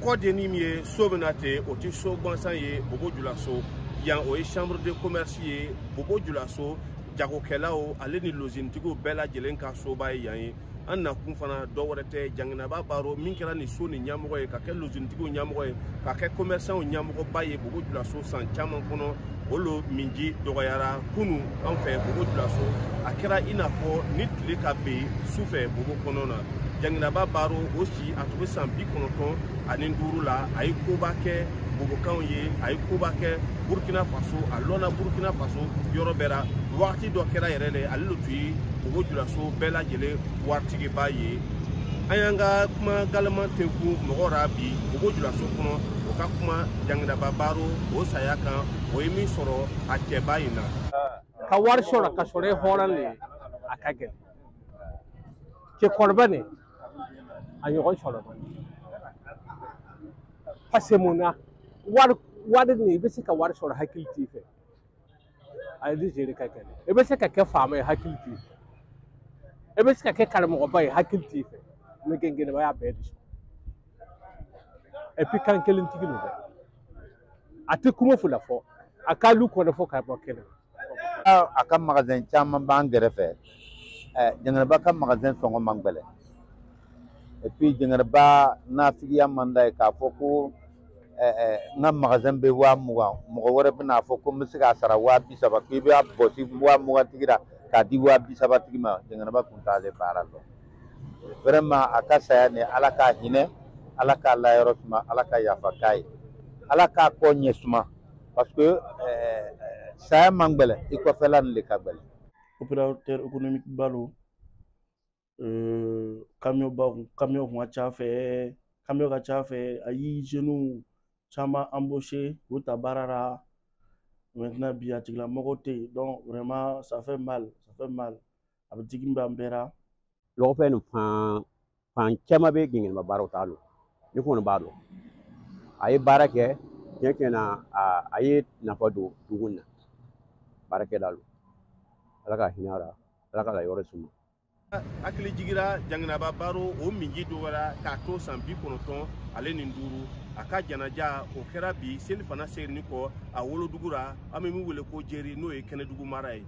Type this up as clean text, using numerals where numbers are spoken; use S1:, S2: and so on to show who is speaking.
S1: ko denim ye so benate o ti so gbansan ye bobo julaso yan o chambre de commerce ye bobo julaso jago kelao ale ni lozintigo bela jelen ka so ba yan an na kun fana do worete jangina ba baro min kera ni so ni nyamogo ye ka ke lozintigo nyamogo ye ka ke commerçant nyamogo ba ye bobo julaso san chaman kono olo minji dogoyara kunu an fe bobo julaso akira ina ko nitli ka be sufe bobo kono na jangina ba baro aussi atubi san bi kono ton ani nduru la ay ko ba ke bobo kan ye ay ko ba ke Burkina Faso alona Burkina Faso yoro bera wakati do kera yerele allo tuyi bobo julaso bela jele wartigi ba ye ayanga kuma galama tenku mogora bi bobo julaso kono o ka kuma jangina ba baro o saya kan o yimi soro a keba ina
S2: ka war shora ka sore horan le akage ke korbane ayo ko shora pasemuna war ni be ka war shora hakilti fe ay di jere ka kene e be ka ke fama hakilti e be ka ke karmo ba hakilti fe me gengene ba ya be di e puis kan kelin tigino be ate kuma fula fo akalu ko fo ka ba kene
S3: akan magasin caman b'an kɛrɛfɛ jɛngɛrɛba ka magasin sɔngɔ man gɛlɛn et puis jɛngɛrɛba nafigiya man d'a ye k'a fɔ ko n ka magasin bɛ 20,000 mɔgɔ wɛrɛ bɛn'a fɔ ko n bɛ se k'a sara 30,000 k'i b'a bɔsi 20,000 tigi la k'a di 30,000 tigi ma jɛngɛrɛba tun t'ale baara dɔn vraiment a ka saya ni ala k'a hinɛ ala k'a layɔrɔ suma ala ka yafa k'a ye ala k'a kɔ ɲɛ suma parce que saya mangbele iko felan le kabel
S4: opérateur économique balo camion ka chafe ayi genou chama embauché ou tabarara maintenant biatigla mogote donc vraiment ça fait mal abdigi mbambera
S5: lo fe no pan chama be gingin ma baro talo ni ko no baro ayi barake kekena ayi na fado dugunna barake dalu alaka hinara alaka la yoro suma
S1: akili jigira jangina ba baro o minji do wala ka to san bi kono ton ale ni nduru aka janaja o kera bi sel fana serni ko a wolo dugura ami mi wele ko jeri no e kene dugu maray